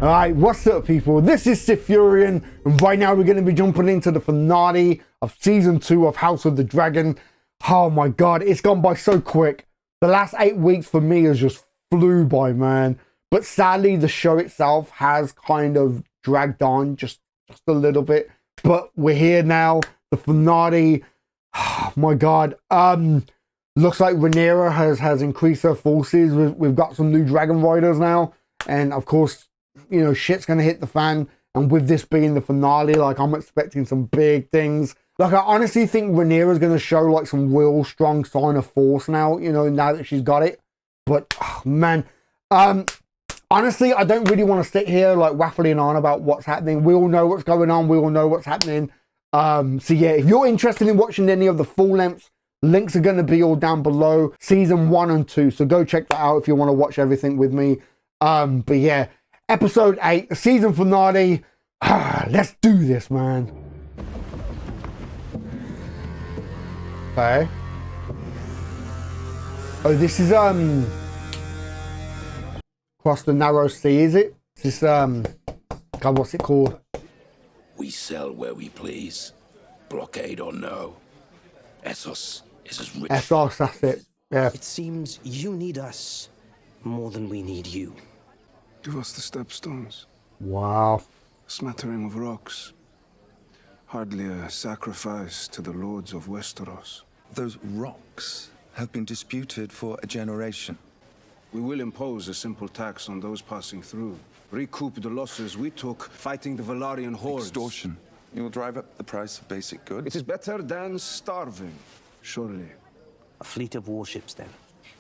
Alright, what's up people? This is SithFurion, and right now we're going to be jumping into the finale of Season 2 of House of the Dragon. Oh my god, it's gone by so quick. The last 8 weeks for me has just flew by, man. But sadly, the show itself has kind of dragged on just a little bit. But we're here now, the finale. Oh my god. Looks like Rhaenyra has increased her forces. We've got some new dragon riders now. And of course, you know, shit's gonna hit the fan. And with this being the finale, like, I'm expecting some big things. Like, I honestly think Rhaenyra's gonna show like some real strong sign of force now, you know, now that she's got it. But oh, man, honestly, I don't really want to sit here like waffling on about what's happening. We all know what's going on. We all know what's happening. So yeah, if you're interested in watching any of the full lengths, links are going to be all down below. Season 1 and 2. So go check that out if you want to watch everything with me. But yeah, episode 8, the season finale. Let's do this, man. Okay. Oh, this is across the narrow sea, is it? Is this God, what's it called? We sell where we please, blockade or no. Essos is as rich. Essos, that's it. Yeah. It seems you need us more than we need you. Give us the stepstones. Wow. A smattering of rocks. Hardly a sacrifice to the lords of Westeros. Those rocks have been disputed for a generation. We will impose a simple tax on those passing through. Recoup the losses we took fighting the Velaryon hordes. Extortion. You will drive up the price of basic goods. It is better than starving, surely. A fleet of warships, then.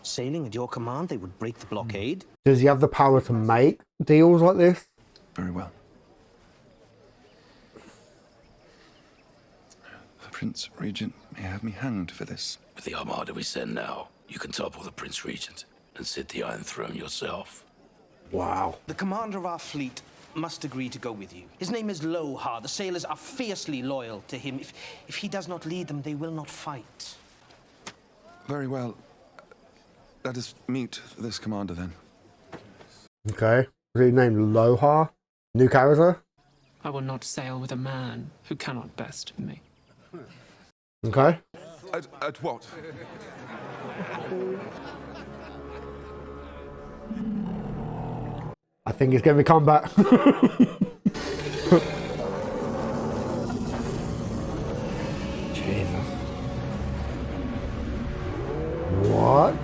Sailing at your command, they would break the blockade. Does he have the power to make deals like this? Very well. The Prince Regent may have me hanged for this. With the armada we send now, you can topple the Prince Regent and sit the Iron Throne yourself. Wow. The commander of our fleet must agree to go with you. His name is Lohar. The sailors are fiercely loyal to him. If he does not lead them, they will not fight. Very well. Let us meet this commander then. Okay. Is he named Lohar? New character? I will not sail with a man who cannot best me. Okay. At what? I think it's going to be combat. Jesus. What?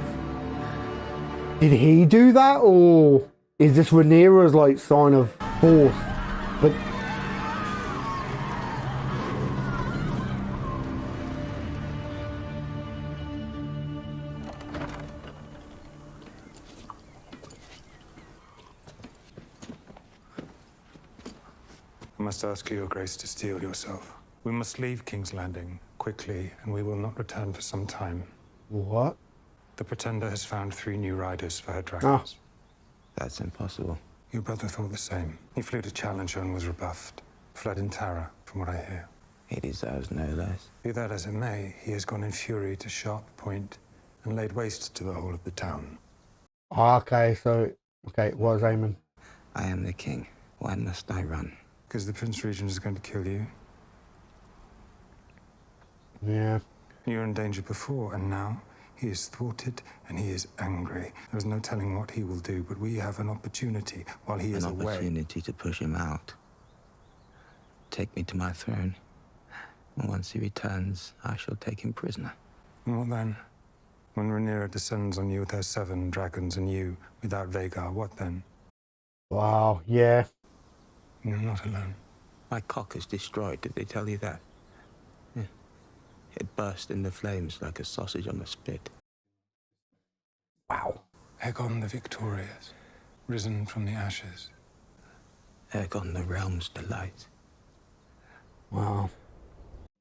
Did he do that, or is this Rhaenyra's like sign of force? But I must ask your grace to steel yourself. We must leave King's Landing quickly, and we will not return for some time. what? The Pretender has found 3 new riders for her dragons. That's impossible. Your brother thought the same. He flew to challenge her and was rebuffed. Fled in terror, from what I hear. He deserves no less. Be that as it may, he has gone in fury to Sharp Point and laid waste to the whole of the town. Okay, so okay, what is Aemon? I am the king. Why must I run? Because the Prince Regent is going to kill you. Yeah. You were in danger before, and now he is thwarted and he is angry. There is no telling what he will do, but we have an opportunity while he is away. An opportunity to push him out. Take me to my throne. And once he returns, I shall take him prisoner. And what then? When Rhaenyra descends on you with her 7 dragons and you without Vhagar, what then? Wow, yeah. You're not alone. My cock is destroyed, did they tell you that? Yeah. It burst into flames like a sausage on a spit. Wow. Aegon the Victorious, risen from the ashes. Aegon the realm's delight. Wow.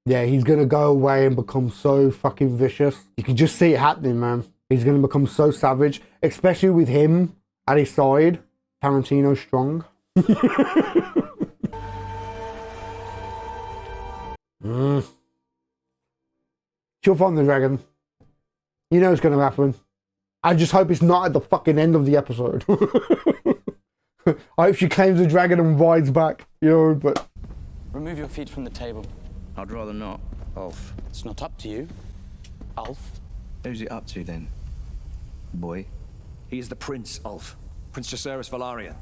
Yeah, he's gonna go away and become so fucking vicious. You can just see it happening, man. He's gonna become so savage, especially with him at his side. Tarantino strong. She'll find the dragon. You know it's gonna happen. I just hope it's not at the fucking end of the episode. I hope she claims the dragon and rides back, you know, but... Remove your feet from the table. I'd rather not, Ulf. It's not up to you, Ulf. Who's it up to then, boy? He is the Prince, Ulf. Prince Jacaerys Velaryon.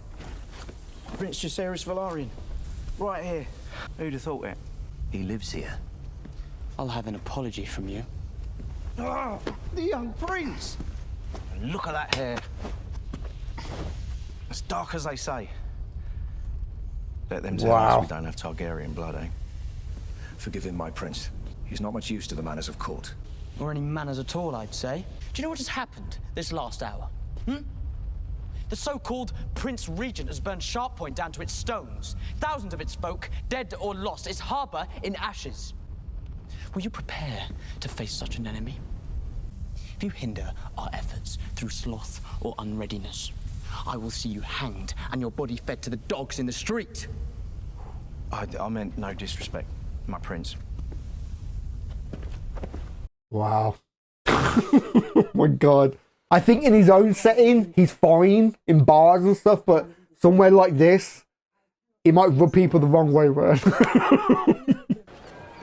Prince Jacaerys Velaryon. Right here. Who'd have thought it? He lives here. I'll have an apology from you. Oh, the young prince! And look at that hair. As dark as they say. Let them tell us we don't have Targaryen blood, eh? Forgive him, my prince. He's not much used to the manners of court. Or any manners at all, I'd say. Do you know what has happened this last hour? The so-called Prince Regent has burned Sharp Point down to its stones. Thousands of its folk, dead or lost, its harbour in ashes. Will you prepare to face such an enemy? If you hinder our efforts through sloth or unreadiness, I will see you hanged and your body fed to the dogs in the street. I meant no disrespect, my prince. Wow. Oh my God. I think in his own setting, he's fine in bars and stuff, but somewhere like this, he might rub people the wrong way, man.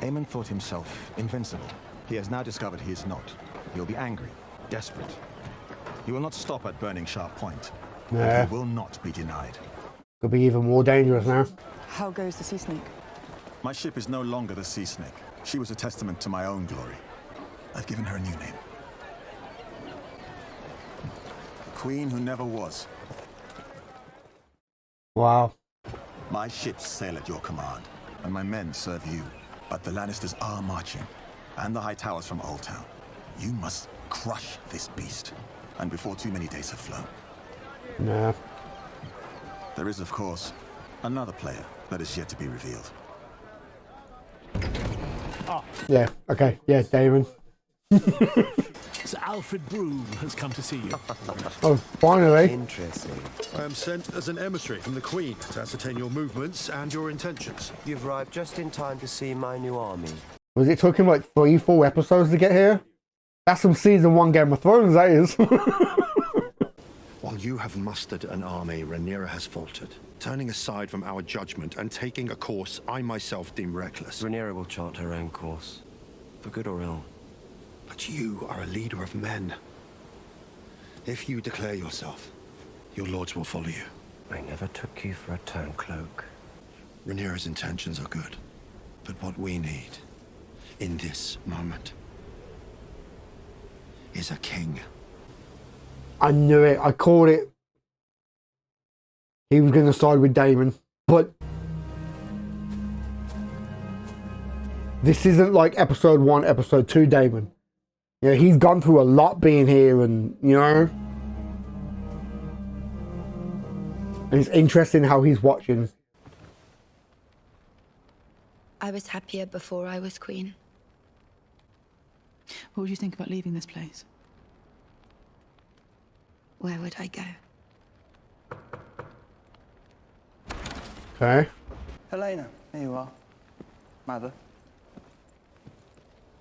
Aemon thought himself invincible. He has now discovered he is not. He'll be angry, desperate. He will not stop at burning Sharp Point. Yeah. He will not be denied. Could be even more dangerous now. How goes the Sea Snake? My ship is no longer the Sea Snake. She was a testament to my own glory. I've given her a new name. Queen who never was. Wow. My ships sail at your command, and my men serve you. But the Lannisters are marching, and the High Towers from Old Town. You must crush this beast, and before too many days have flown. Nah. There is, of course, another player that is yet to be revealed. Yeah, okay. Yeah, Damon. Sir Alfred Broom has come to see you. Oh, finally. Interesting. I am sent as an emissary from the Queen to ascertain your movements and your intentions. You've arrived just in time to see my new army. Was it took him like 3-4 episodes to get here? That's some season 1 Game of Thrones, that is. While you have mustered an army, Rhaenyra has faltered, turning aside from our judgment and taking a course I myself deem reckless. Rhaenyra will chart her own course, for good or ill. But you are a leader of men. If you declare yourself, your lords will follow you. I never took you for a turncloak. Rhaenyra's intentions are good, but what we need, in this moment, is a king. I knew it. I called it. He was going to side with Daemon, but this isn't like episode 1, episode 2 Daemon. Yeah, he's gone through a lot being here, and you know, and it's interesting how he's watching. I was happier before I was queen. What would you think about leaving this place? Where would I go? Okay. Helena, here you are. Mother.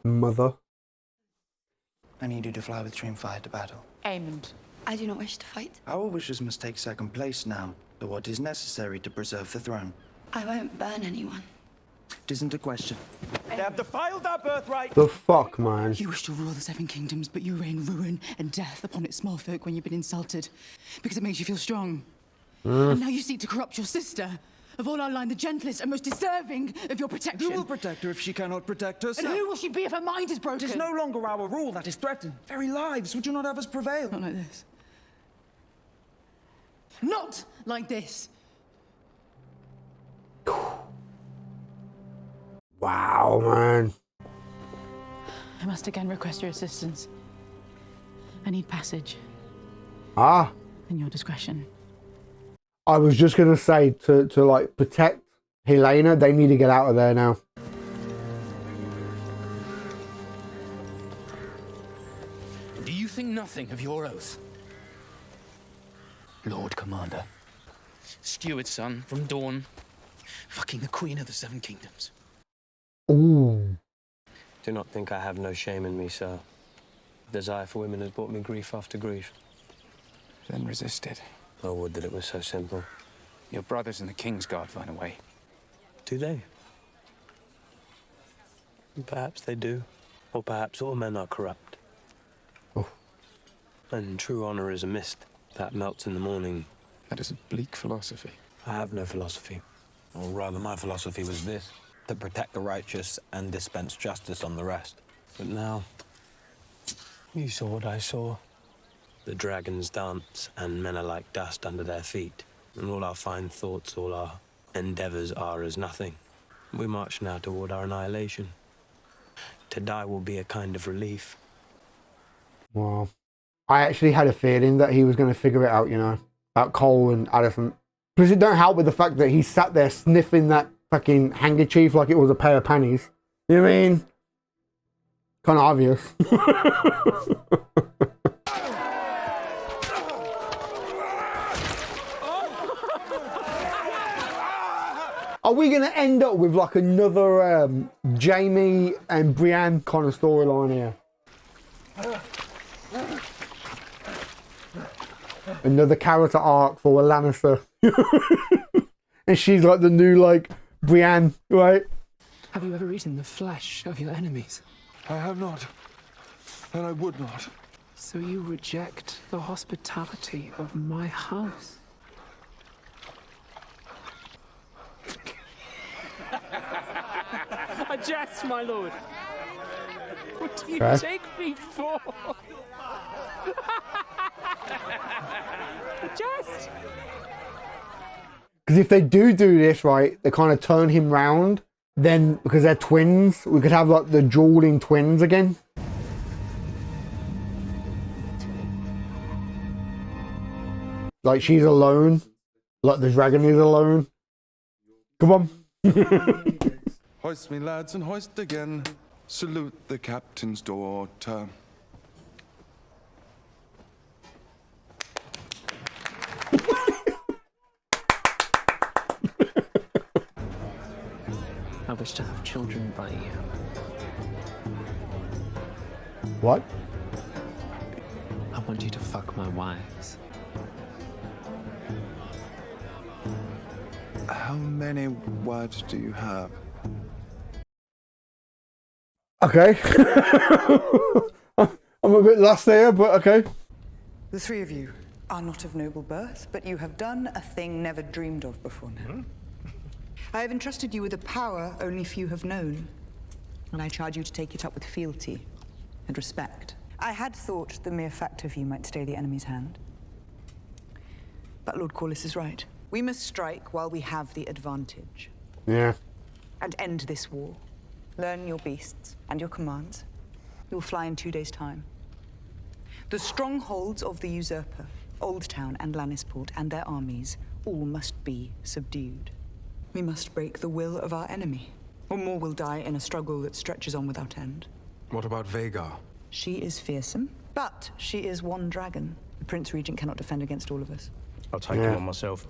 Mother. I need you to fly with Dreamfire to battle. Aemond. I do not wish to fight. Our wishes must take second place now to what is necessary to preserve the throne. I won't burn anyone. It isn't a question. They have defiled our birthright! The fuck, man? You wish to rule the Seven Kingdoms, but you rain ruin and death upon its small folk when you've been insulted, because it makes you feel strong. And now you seek to corrupt your sister. Of all our line, the gentlest and most deserving of your protection. Who will protect her if she cannot protect herself? And who will she be if her mind is broken? It is no longer our rule that is threatened. Very lives would you not have us prevail? Not like this. Not like this. Wow, man. I must again request your assistance. I need passage. Ah. In your discretion. I was just going to say, to like protect Helena, they need to get out of there now. Do you think nothing of your oath? Lord Commander. Steward's son from Dawn. Fucking the Queen of the Seven Kingdoms. Ooh. Do not think I have no shame in me, sir. Desire for women has brought me grief after grief. Then resist it. I would that it was so simple. Your brothers in the Kingsguard run away. Do they? Perhaps they do. Or perhaps all men are corrupt. Oh. And true honor is a mist that melts in the morning. That is a bleak philosophy. I have no philosophy. Or rather, my philosophy was this: to protect the righteous and dispense justice on the rest. But now, you saw what I saw. The dragons dance, and men are like dust under their feet. And all our fine thoughts, all our endeavors are as nothing. We march now toward our annihilation. To die will be a kind of relief. Wow. I actually had a feeling that he was going to figure it out, you know, about Cole and Addison. Because it don't help with the fact that he sat there sniffing that fucking handkerchief like it was a pair of panties. You know what I mean? Kind of obvious. Are we going to end up with like another Jamie and Brienne kind of storyline here? Another character arc for a Lannister. And she's like the new, like, Brienne, right? Have you ever eaten the flesh of your enemies? I have not, and I would not. So you reject the hospitality of my house? A jest, my lord. What do you take me for? A jest. Because if they do this, right, they kind of turn him round, then, because they're twins, we could have, like, the dueling twins again. Like, she's alone. Like, the dragon is alone. Come on. Hoist me, lads, and hoist again. Salute the captain's daughter. I wish to have children by you. What? I want you to fuck my wives. How many wives do you have? Okay. I'm a bit lost there, but okay. The three of you are not of noble birth, but you have done a thing never dreamed of before now. I have entrusted you with a power only few have known, and I charge you to take it up with fealty and respect. I had thought the mere fact of you might stay the enemy's hand. But Lord Corlys is right. We must strike while we have the advantage. Yeah. And end this war. Learn your beasts and your commands. You will fly in 2 days' time. The strongholds of the usurper, Old Town and Lannisport, and their armies, all must be subdued. We must break the will of our enemy, or more will die in a struggle that stretches on without end. What about Vhagar? She is fearsome, but she is one dragon. The Prince Regent cannot defend against all of us. I'll take it on myself.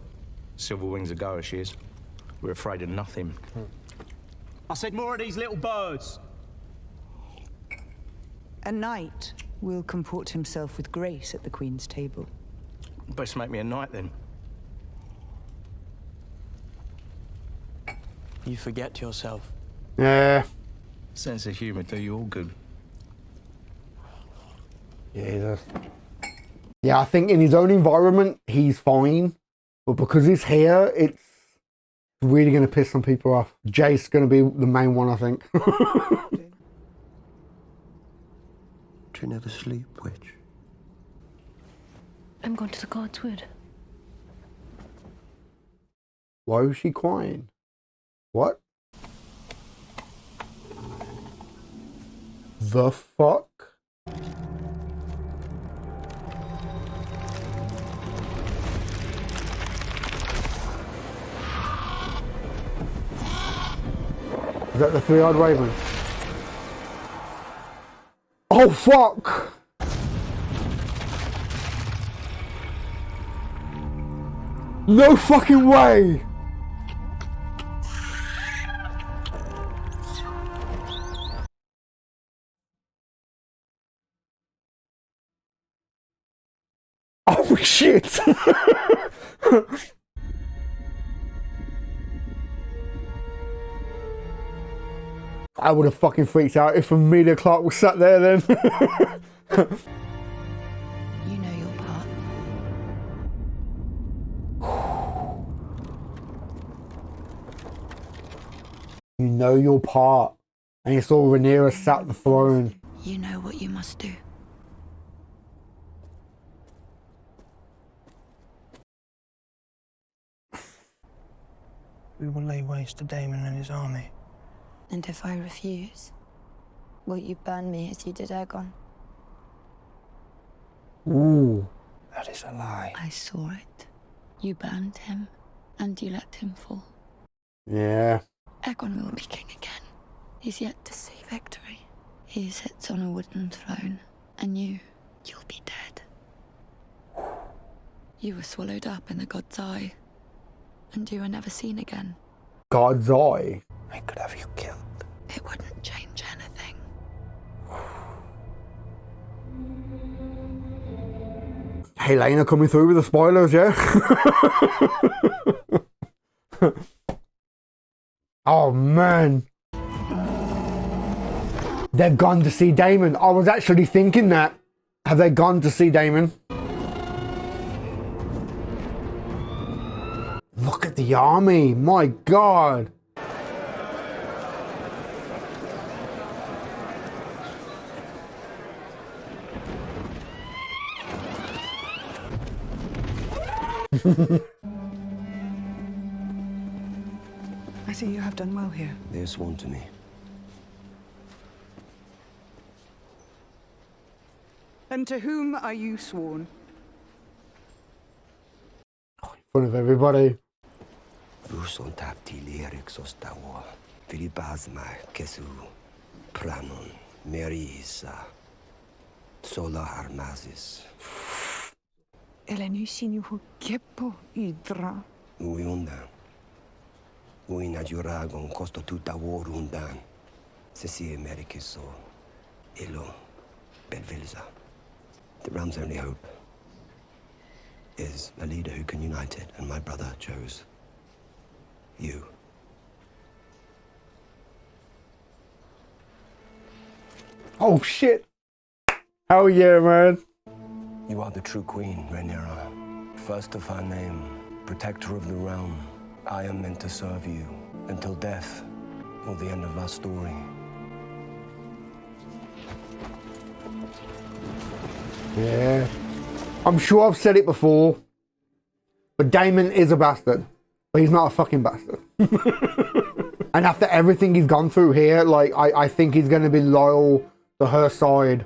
Silver Wings a go as she is. We're afraid of nothing. I said more of these little birds. A knight will comport himself with grace at the Queen's table. Best make me a knight then. You forget yourself. Yeah. Sense of humour do you all good. Jesus. Yeah, I think in his own environment, he's fine. But because he's here, it's really going to piss some people off. Jace's going to be the main one, I think. Do you never sleep, witch? I'm going to the God's Wood. Why was she crying? What? The fuck? Is that the three-eyed raven? Oh fuck! No fucking way! Oh shit! I would have fucking freaked out if Amelia Clark was sat there then. You know your part. You know your part. And you saw Rhaenyra sat the throne. You know what you must do. We will lay waste to Daemon and his army. And if I refuse, will you burn me as you did Aegon? Ooh. That is a lie. I saw it. You burned him, and you let him fall. Yeah. Aegon will be king again. He's yet to see victory. He sits on a wooden throne, and you'll be dead. You were swallowed up in the god's eye, and you were never seen again. God's eye? I could have you killed. It wouldn't change anything. Hey, Lena coming through with the spoilers, yeah? Oh, man. They've gone to see Daemon. I was actually thinking that. Have they gone to see Daemon? Look at the army. My God. I see you have done well here. They are sworn to me. And to whom are you sworn? In front of everybody. Ruson tapti lyrics ostawa. Filipazma kesu. Pranon. Merisa. Sola armazis. Elenusinuhu kepo idra. Uyunda. Uina juragon costo tuta warundan. Sesi Amerikiso. Elo. Belvilza. The realm's only hope is a leader who can unite it, and my brother chose you. Oh shit! Hell yeah, man! You are the true queen, Rhaenyra. First of her name, protector of the realm. I am meant to serve you until death or the end of our story. Yeah. I'm sure I've said it before, but Daemon is a bastard. But he's not a fucking bastard. And after everything he's gone through here, like, I think he's going to be loyal to her side.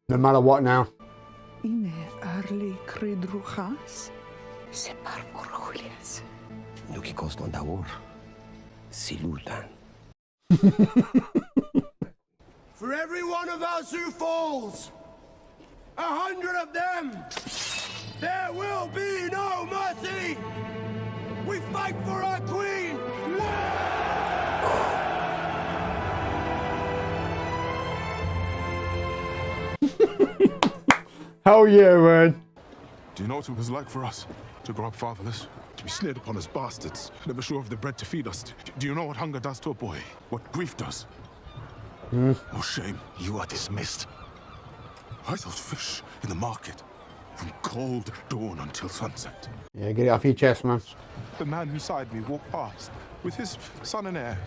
No matter what now. Ine arli credruchas, separ morjulias. Nuki koston dawor. Silutan. For every one of us who falls, 100 of them, there will be no mercy. We fight for our queen. Hell yeah, man. Do you know what it was like for us to grow up fatherless? To be sneered upon as bastards, never sure of the bread to feed us. Do you know what hunger does to a boy? What grief does? Oh, shame. You are dismissed. I sold fish in the market from cold dawn until sunset. Yeah, get it off your chest, man. The man beside me walked past with his son and heir,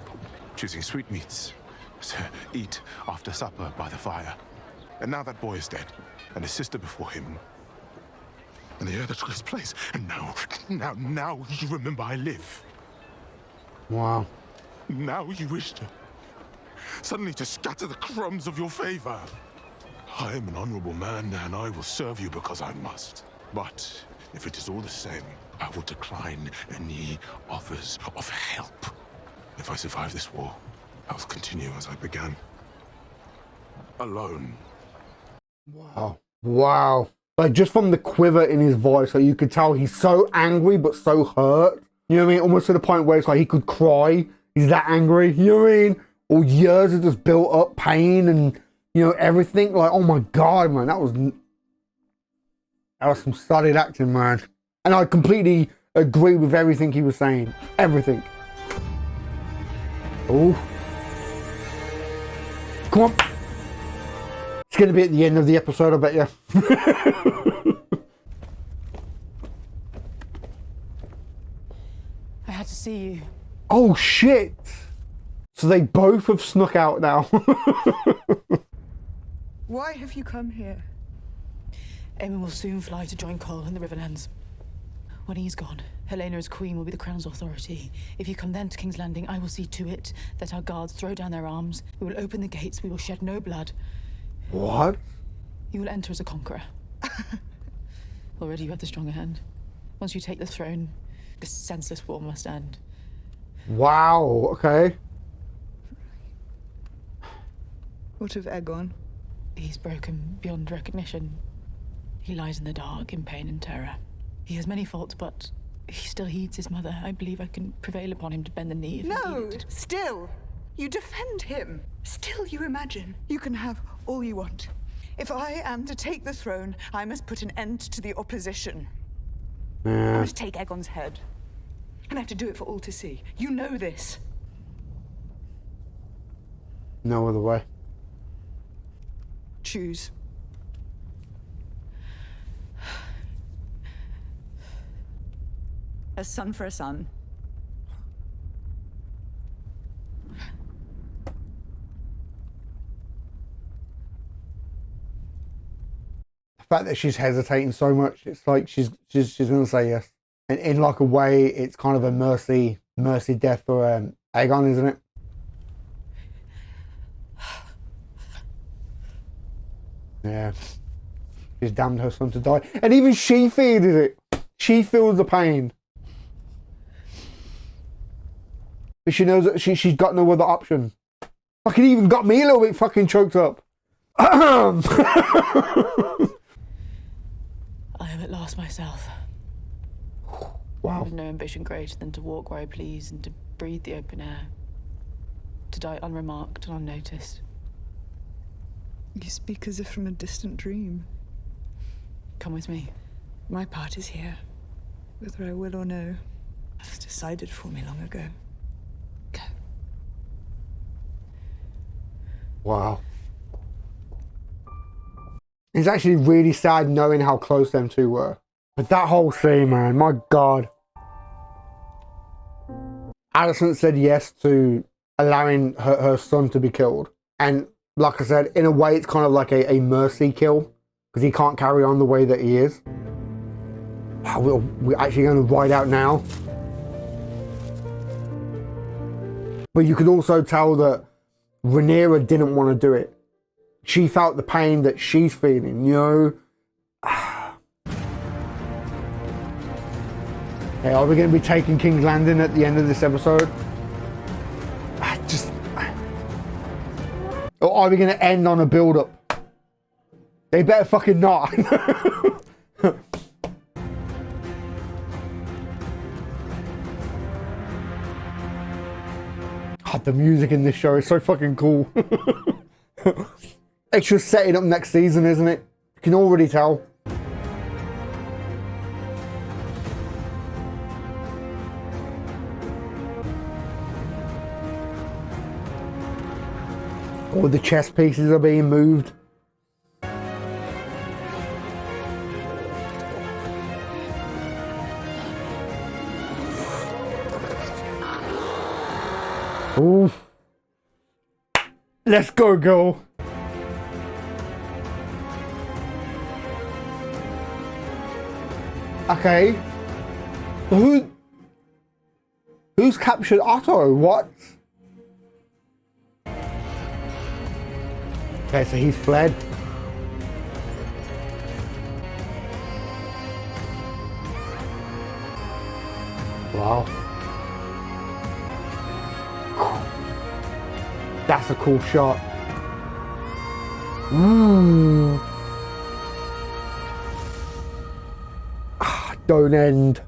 choosing sweetmeats to eat after supper by the fire. And now that boy is dead, and his sister before him. And the heir that took his place. And now you remember I live. Wow. Now you wish to suddenly to scatter the crumbs of your favor. I am an honorable man, and I will serve you because I must. But if it is all the same, I will decline any offers of help. If I survive this war, I will continue as I began. Alone. Wow. Wow. Like, just from the quiver in his voice, like, you could tell he's so angry but so hurt. You know what I mean? Almost to the point where it's like he could cry. He's that angry. You know what I mean? All years of just built up pain and, you know, everything. Like, oh my God, man. That was some solid acting, man. And I completely agree with everything he was saying. Everything. Oh. Come on. It's going to be at the end of the episode, I bet you. I had to see you. Oh, shit. So they both have snuck out now. Why have you come here? Aemon will soon fly to join Cole in the Riverlands. When he's gone, Helena as queen will be the crown's authority. If you come then to King's Landing, I will see to it that our guards throw down their arms. We will open the gates. We will shed no blood. What? You will enter as a conqueror. Already you have the stronger hand. Once you take the throne, this senseless war must end. Wow, okay. What of Aegon? He's broken beyond recognition. He lies in the dark in pain and terror. He has many faults, but he still heeds his mother. I believe I can prevail upon him to bend the knee. No, still. You defend him. Still you imagine you can have all you want. If I am to take the throne, I must put an end to the opposition. I must take Aegon's head. And I have to do it for all to see. You know this. No other way. Choose. A son for a son. The fact that she's hesitating so much, it's like she's gonna say yes. And in like a way, it's kind of a mercy death for Aegon, isn't it? Yeah. She's damned her son to die. And even she feels it. She feels the pain. But she knows that she's got no other option. Fucking even got me a little bit fucking choked up. I am at last myself. Wow. I have no ambition greater than to walk where I please and to breathe the open air. To die unremarked and unnoticed. You speak as if from a distant dream. Come with me. My part is here. Whether I will or no, that's decided for me long ago. Go. Wow. It's actually really sad knowing how close them two were. But that whole scene, man, my God. Alicent said yes to allowing her son to be killed. And like I said, in a way, it's kind of like a mercy kill. Because he can't carry on the way that he is. We're actually going to ride out now. But you could also tell that Rhaenyra didn't want to do it. She felt the pain that she's feeling, you know? Hey, are we going to be taking King's Landing at the end of this episode? Or are we going to end on a build-up? They better fucking not. God, the music in this show is so fucking cool. Extra setting up next season, isn't it? You can already tell. All the chess pieces are being moved. Ooh. Let's go, girl. Okay. Who's captured Otto? What? Okay, so he's fled. Wow. That's a cool shot. Ooh. Don't end.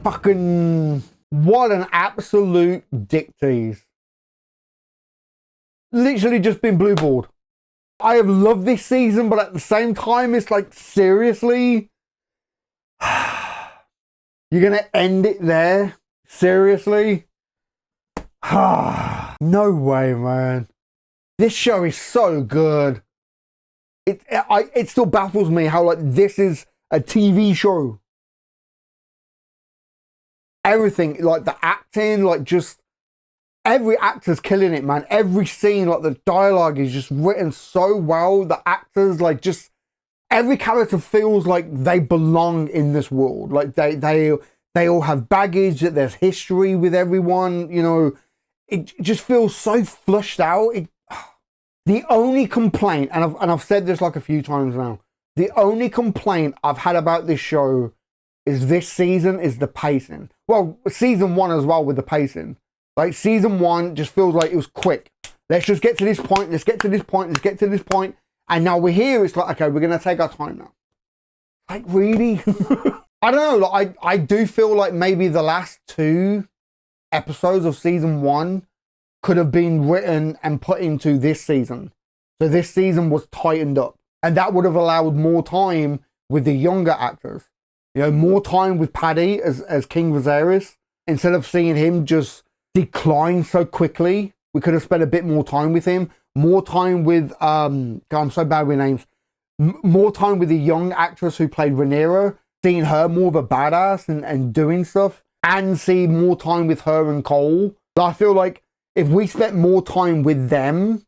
Fucking what an absolute dick tease. Literally just been blueballed. I have loved this season, but at the same time, it's like, seriously? You're gonna end it there? Seriously? No way, man. This show is so good. It still baffles me how, like, this is a TV show. Everything, like the acting, like, just every actor's killing it, man. Every scene, like, the dialogue is just written so well. The actors, like, just every character feels like they belong in this world. Like, they all have baggage, that there's history with everyone, you know. It just feels so flushed out. The only complaint, and I've said this like a few times now, the only complaint I've had about this show is this season is the pacing. Well, season 1 as well with the pacing. Like, season 1 just feels like it was quick. Let's just get to this point, let's get to this point, let's get to this point. And now we're here, it's like, okay, we're going to take our time now. Like, really? I don't know, like, I do feel like maybe the last 2 episodes of season 1 could have been written and put into this season. So this season was tightened up. And that would have allowed more time with the younger actors. You know, more time with Paddy as King Viserys. Instead of seeing him just decline so quickly, we could have spent a bit more time with him. More time with, God, I'm so bad with names. More time with the young actress who played Rhaenyra. Seeing her more of a badass and doing stuff. And see more time with her and Cole. So I feel like if we spent more time with them,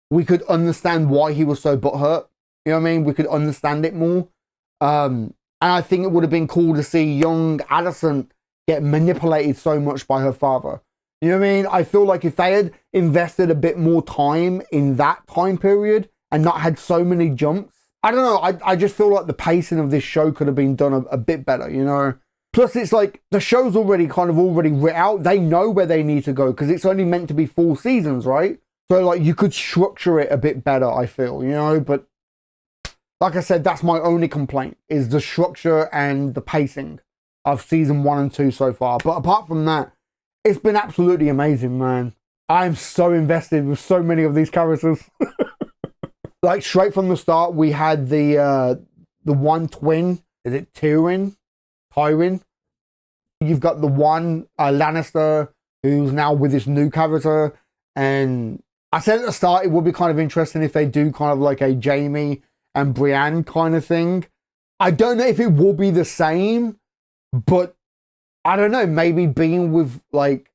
we could understand why he was so butthurt. You know what I mean? We could understand it more. And I think it would have been cool to see young Addison get manipulated so much by her father. You know what I mean? I feel like if they had invested a bit more time in that time period and not had so many jumps, I don't know. I just feel like the pacing of this show could have been done a bit better, you know? Plus, it's like the show's already writ out. They know where they need to go because it's only meant to be 4 seasons, right? So, like, you could structure it a bit better, I feel, you know? But like I said, that's my only complaint, is the structure and the pacing of season 1 and 2 so far. But apart from that, it's been absolutely amazing, man. I'm so invested with so many of these characters. Like, straight from the start, we had the one twin. Is it Tywin? You've got the one Lannister who's now with this new character. And I said at the start, it would be kind of interesting if they do kind of like a Jaime and Brienne kind of thing. I don't know if it will be the same, but I don't know, maybe being with like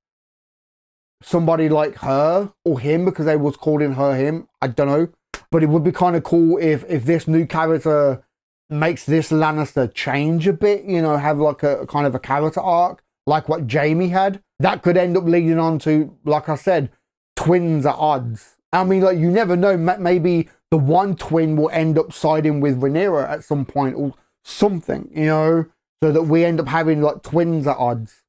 somebody like her or him, because they was calling her him. I don't know. But it would be kind of cool if this new character makes this Lannister change a bit, you know, have like a kind of a character arc, like what Jaime had. That could end up leading on to, like I said, twins at odds. I mean, like, you never know, maybe the one twin will end up siding with Rhaenyra at some point or something, you know, so that we end up having like twins at odds.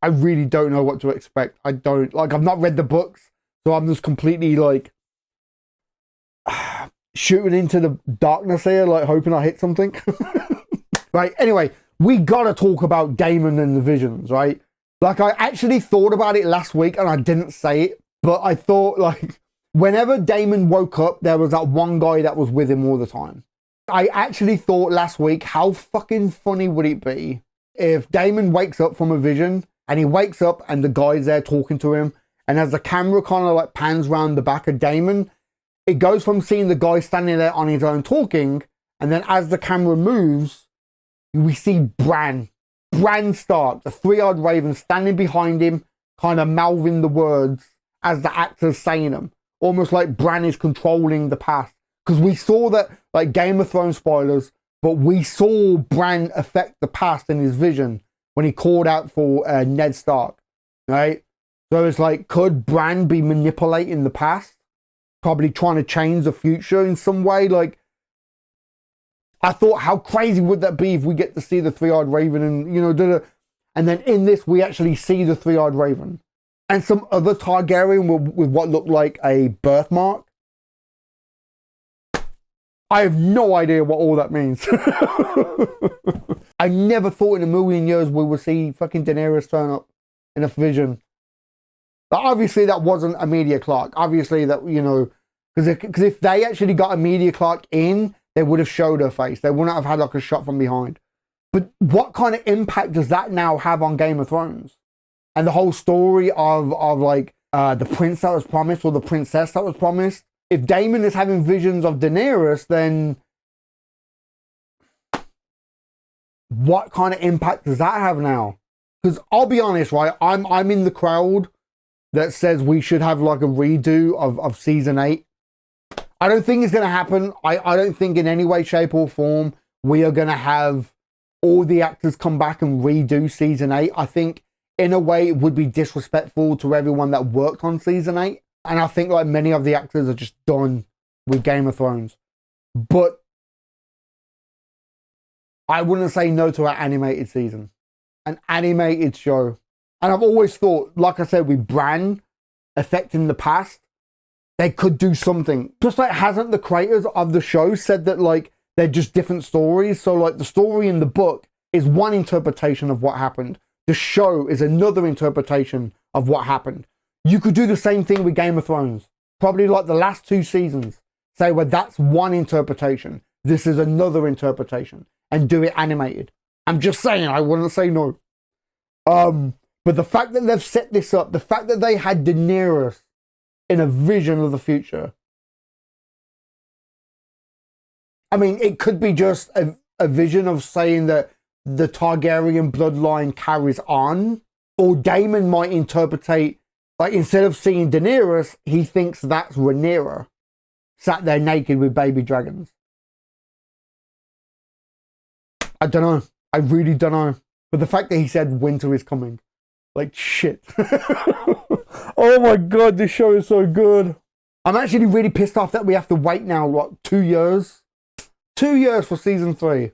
I really don't know what to expect. I've not read the books, so I'm just completely like shooting into the darkness here, like hoping I hit something. Right, anyway, we gotta talk about Daemon and the visions, right? Like, I actually thought about it last week and I didn't say it, but I thought, like, whenever Daemon woke up, there was that one guy that was with him all the time. I actually thought last week, how fucking funny would it be if Daemon wakes up from a vision and he wakes up and the guy's there talking to him, and as the camera kind of like pans round the back of Daemon, it goes from seeing the guy standing there on his own talking, and then as the camera moves, we see Bran Stark, the three-eyed raven, standing behind him, kind of mouthing the words as the actor's saying them. Almost like Bran is controlling the past. Because we saw that, like, Game of Thrones spoilers, but we saw Bran affect the past in his vision when he called out for Ned Stark, right? So it's like, could Bran be manipulating the past? Probably trying to change the future in some way. Like, I thought, how crazy would that be if we get to see the three-eyed raven and, you know, and then in this, we actually see the three-eyed raven and some other Targaryen with what looked like a birthmark. I have no idea what all that means. I never thought in a million years we would see fucking Daenerys turn up in a vision. But obviously that wasn't Emilia Clarke. Obviously that, you know, because if they actually got Emilia Clarke in, they would have showed her face. They wouldn't have had like a shot from behind. But what kind of impact does that now have on Game of Thrones? and the whole story of like the prince that was promised or the princess that was promised. If Daemon is having visions of Daenerys, then what kind of impact does that have now? Because I'll be honest, right? I'm in the crowd that says we should have like a redo of season 8. I don't think it's going to happen. I don't think in any way, shape or form we are going to have all the actors come back and redo season 8. I think in a way it would be disrespectful to everyone that worked on season 8. And I think like many of the actors are just done with Game of Thrones. But I wouldn't say no to an animated season, an animated show. And I've always thought, like I said, with Bran affecting the past, they could do something. Just like, hasn't the creators of the show said that like they're just different stories? So like the story in the book is one interpretation of what happened. The show is another interpretation of what happened. You could do the same thing with Game of Thrones. Probably like the last 2 seasons. Say, well, that's one interpretation. This is another interpretation. And do it animated. I'm just saying, I wouldn't say no. But the fact that they've set this up, the fact that they had Daenerys in a vision of the future. I mean, it could be just a vision of saying that the Targaryen bloodline carries on. Or Daemon might interpretate, like instead of seeing Daenerys, he thinks that's Rhaenyra sat there naked with baby dragons. I don't know. I really don't know. But the fact that he said winter is coming. Like, shit. Oh my god, this show is so good. I'm actually really pissed off that we have to wait now, what, 2 years? 2 years for season 3.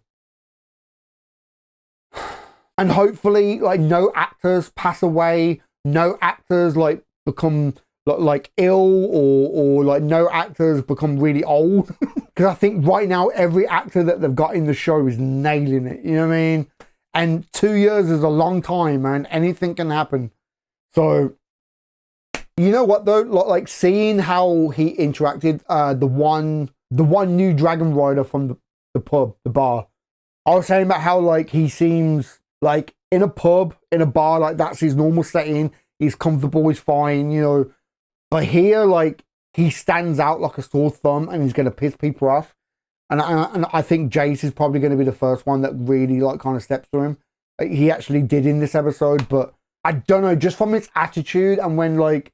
And hopefully, like, no actors pass away. No actors, like, become, like ill or like, no actors become really old. Because I think right now, every actor that they've got in the show is nailing it. You know what I mean? And 2 years is a long time, man. Anything can happen. So, you know what though? Like seeing how he interacted, the one new dragon rider from the pub, the bar. I was saying about how like he seems like in a pub, in a bar, like that's his normal setting. He's comfortable, he's fine, you know. But here, like, he stands out like a sore thumb and he's going to piss people off. And I think Jace is probably going to be the first one that really, like, kind of steps to him. He actually did in this episode, but I don't know, just from his attitude and when, like,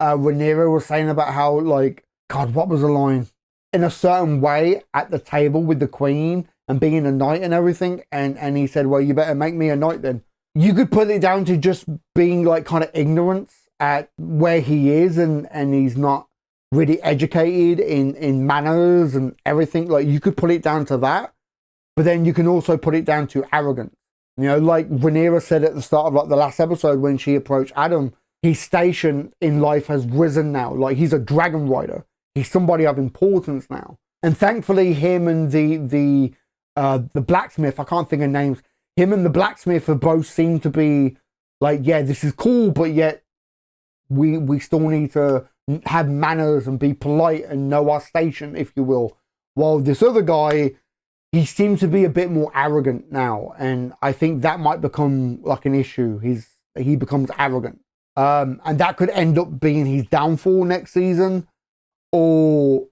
Rhaenyra was saying about how, like, God, what was the line? In a certain way at the table with the queen and being a knight and everything. And he said, well, you better make me a knight then. You could put it down to just being, like, kind of ignorance at where he is and he's not really educated in manners and everything. Like, you could put it down to that, but then you can also put it down to arrogance. You know, like Rhaenyra said at the start of like the last episode when she approached Adam, his station in life has risen now. Like, he's a dragon rider. He's somebody of importance now. And thankfully him and the blacksmith, I can't think of names, him and the blacksmith have both seemed to be like, yeah, this is cool, but yet we still need to have manners and be polite and know our station, if you will. While this other guy, he seems to be a bit more arrogant now, and I think that might become like an issue. He becomes arrogant, and that could end up being his downfall next season. Or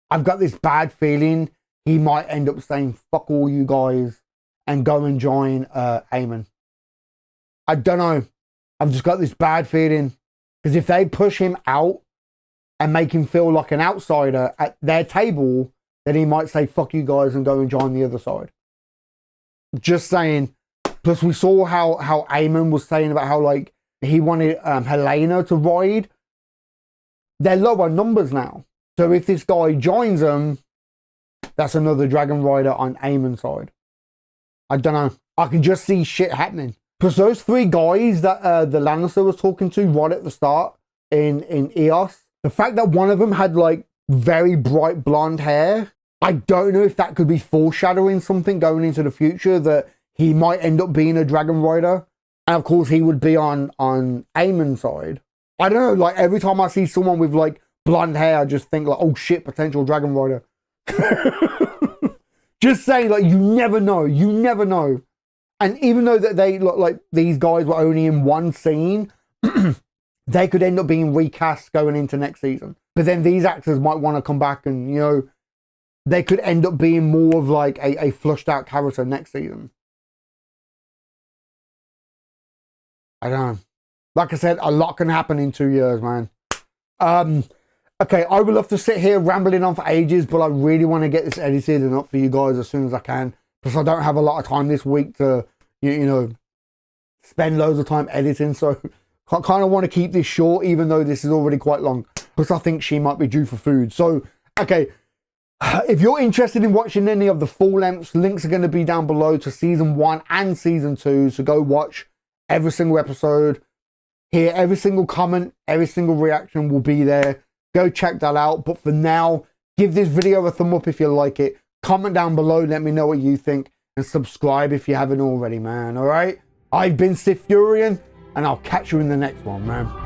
I've got this bad feeling he might end up saying "fuck all you guys" and go and join Aemon. I don't know. I've just got this bad feeling. Because if they push him out and make him feel like an outsider at their table, then he might say, fuck you guys, and go and join the other side. Just saying. Plus, we saw how Aemon was saying about how, like, he wanted Helena to ride. They're lower numbers now. So if this guy joins them, that's another dragon rider on Aemon's side. I don't know. I can just see shit happening. Because those 3 guys that the Lannister was talking to right at the start in Eos, the fact that one of them had like very bright blonde hair, I don't know if that could be foreshadowing something going into the future, that he might end up being a dragon rider. And of course he would be on Aemon's side. I don't know, like every time I see someone with like blonde hair, I just think like, oh shit, potential dragon rider. Just saying, like, you never know. You never know. And even though that they look like these guys were only in one scene, they could end up being recast going into next season. But then these actors might want to come back and, you know, they could end up being more of like a flushed out character next season. I don't know. Like I said, a lot can happen in 2 years, man. Okay, I would love to sit here rambling on for ages, but I really want to get this edited and up for you guys as soon as I can. Because I don't have a lot of time this week to, you know, spend loads of time editing. So I kind of want to keep this short, even though this is already quite long. Because I think she might be due for food. So, okay. If you're interested in watching any of the full lengths, links are going to be down below to season 1 and season 2. So go watch every single episode. Hear every single comment, every single reaction will be there. Go check that out. But for now, give this video a thumb up if you like it. Comment down below, let me know what you think. And subscribe if you haven't already, man. Alright? I've been SithFurion, and I'll catch you in the next one, man.